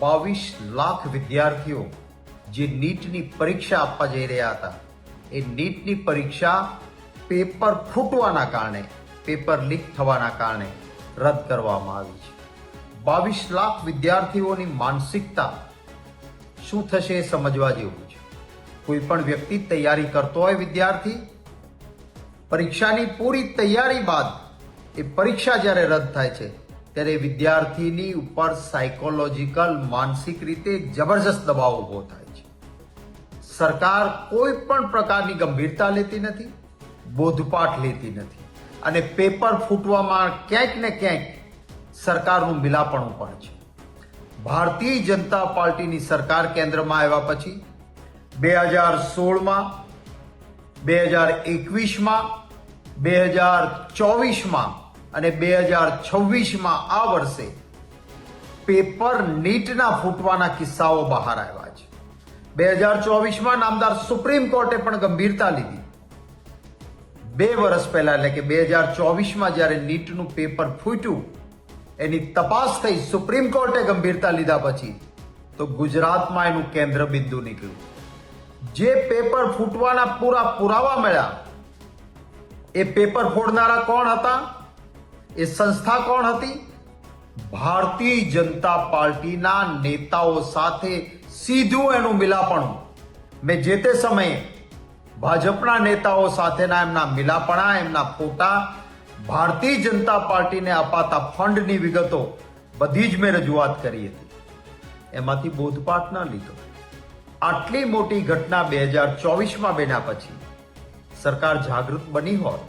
22 લાખ વિદ્યાર્થીઓ જે નીટની પરીક્ષા આપવા જઈ રહ્યા હતા, એ નીટની પરીક્ષા પેપર ફૂટવાના કારણે, પેપર લીક થવાના કારણે રદ કરવામાં આવી છે. 22 લાખ વિદ્યાર્થીઓની માનસિકતા શું થશે એ સમજવા જેવું છે. કોઈ પણ વ્યક્તિ તૈયારી કરતો હોય, વિદ્યાર્થી પરીક્ષાની પૂરી તૈયારી બાદ એ પરીક્ષા જ્યારે રદ થાય છે ત્યારે વિદ્યાર્થીની ઉપર સાયકોલોજીકલ, માનસિક રીતે જબરજસ્ત દબાવ ઊભો થાય છે. સરકાર કોઈ પણ પ્રકારની ગંભીરતા લેતી નથી, બોધપાઠ લેતી નથી અને પેપર ફૂટવામાં ક્યાંક ને ક્યાંક સરકારનું મિલાપણું પણ છે. ભારતીય જનતા પાર્ટીની સરકાર કેન્દ્રમાં આવ્યા પછી 2016માં, 2021માં, 2024માં અને 2026માં આ વર્ષે પેપર નીટના ફૂટવાના કિસ્સાઓ બહાર આવ્યા છે. 2024માં નામદાર સુપ્રીમ કોર્ટે પણ ગંભીરતા લીધી. 2 વર્ષ પહેલા એટલે કે 2024માં જ્યારે નીટનું પેપર ફૂટ્યું, એની તપાસ થઈ, સુપ્રીમ કોર્ટે ગંભીરતા લીધા પછી તો ગુજરાતમાં એનું કેન્દ્ર બિંદુ નીકળ્યું. જે પેપર ફૂટવાના પૂરા પુરાવા મળ્યા, એ પેપર ફોડનારા કોણ હતા? એ સંસ્થા કોણ હતી? ભારતીય જનતા પાર્ટીના નેતાઓ સાથે સીધું એનું મિલાપણું. મેં જે તે સમયે ભાજપના નેતાઓ સાથેના એમના મિલાપણા, એમના ફોટા, ભારતીય જનતા પાર્ટીને અપાતા ફંડની વિગતો બધી જ મેં રજૂઆત કરી હતી. એમાંથી બોધપાઠ ન લીધો. આટલી મોટી ઘટના 2024માં બન્યા પછી સરકાર જાગૃત બની હોત,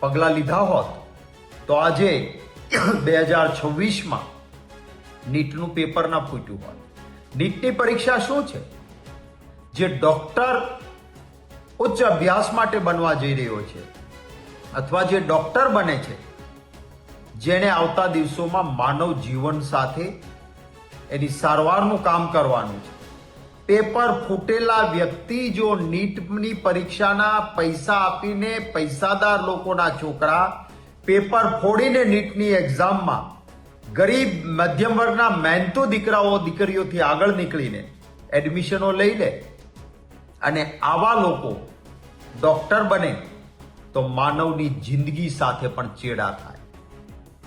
પગલાં લીધા હોત, તો આજે 2026માં નીટનું પેપર ના ફૂટ્યું હોત. નીટની પરીક્ષા શું છે? જે ડોક્ટર ઉચ્ચ અભ્યાસ માટે બનવા જઈ રહ્યો છે અથવા જે ડોક્ટર બને છે, જેને આવતા દિવસોમાં માનવ જીવન સાથે એની સારવારનું કામ કરવાનું છે, પેપર ફૂટેલા વ્યક્તિ જો નીટની પરીક્ષાના પૈસા આપીને પૈસાદાર લોકોના છોકરા પેપર ફોડીને નીટની એક્ઝામમાં ગરીબ મધ્યમ વર્ગના મહેનતુ દીકરાઓ દીકરીઓથી આગળ નીકળીને એડમિશનો લઈ લે અને આવા લોકો ડોક્ટર બને તો માનવની જિંદગી સાથે પણ ચેડા થાય.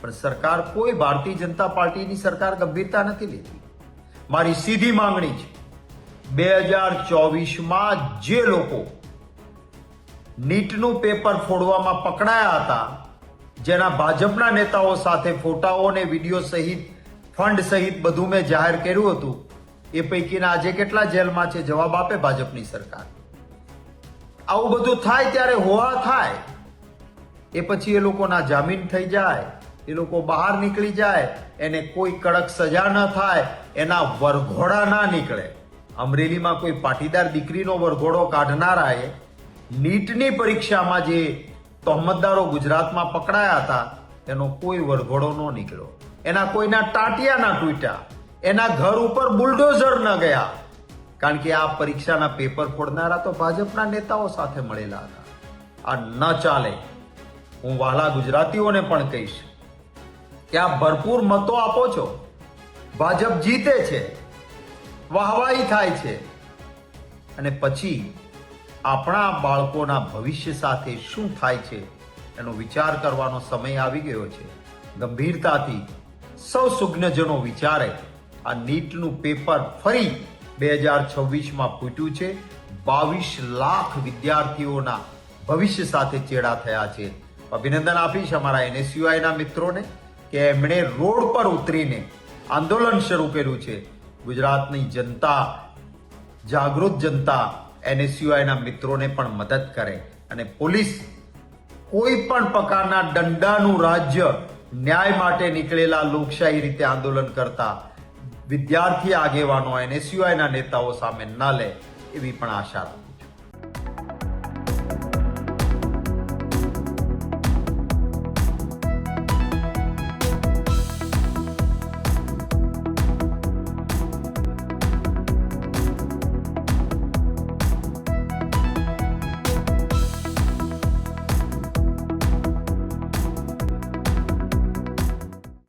પણ સરકાર, કોઈ ભારતીય જનતા પાર્ટીની સરકાર ગંભીરતા નથી લેતી. મારી સીધી માંગણી છે, 2024માં જે લોકો નીટનું પેપર ફોડવામાં પકડાયા હતા, જેના ભાજપના નેતાઓ સાથે ફોટાઓ અને વિડીયો સહિત, ફંડ સહિત બધું મેં જાહેર કર્યું હતું, એ પૈકીના આજે કેટલા જેલમાં છે? જવાબ આપે ભાજપની સરકાર. આવું બધું થાય ત્યારે હોવા થાય, એ પછી એ લોકોના જામીન થઈ જાય, એ લોકો બહાર નીકળી જાય, એને કોઈ કડક સજા ન થાય, એના વરઘોડા ના નીકળે. અમરેલીમાં કોઈ પાટીદાર દીકરીનો વરઘોડો કાઢનારાએ નીટની પરીક્ષામાં જે તહોમતદારો ગુજરાતમાં પકડાયા હતા, એનો કોઈ વરઘોડો ન નીકળ્યો, એના કોઈના ટાટિયા ના તૂટ્યા, એના ઘર ઉપર બુલડોઝર ન ગયા, કારણ કે આ પરીક્ષાના પેપર ફોડનારા તો ભાજપના નેતાઓ સાથે મળેલા હતા. આ ન ચાલે. હું વહાલા ગુજરાતીઓને પણ કહીશ કે આ ભરપૂર મતો આપો છો, ભાજપ જીતે છે, વાહવાહી થાય છે, અને પછી આપણા બાળકોના ભવિષ્ય સાથે શું થાય છે એનો વિચાર કરવાનો સમય આવી ગયો છે. ગંભીરતાથી સૌ સુજ્ઞજનો વિચારે. આ નીટનું પેપર ફરી 2026માં ફૂટ્યું છે. 22 લાખ વિદ્યાર્થીઓના ભવિષ્ય સાથે ચેડા થયા છે. અભિનંદન આપીશ અમારા NSUIના મિત્રોને કે એમણે રોડ પર ઉતરીને આંદોલન શરૂ કર્યું છે. ગુજરાતની જનતા, જાગૃત જનતા NSUIના મિત્રોને પણ મદદ કરે અને પોલીસ કોઈ પણ પ્રકારના દંડાનું રાજ્ય, ન્યાય માટે નીકળેલા લોકશાહી રીતે આંદોલન કરતા વિદ્યાર્થી આગેવાનો NSUIના નેતાઓ સામે ન લે, એવી પણ આશા રાખું.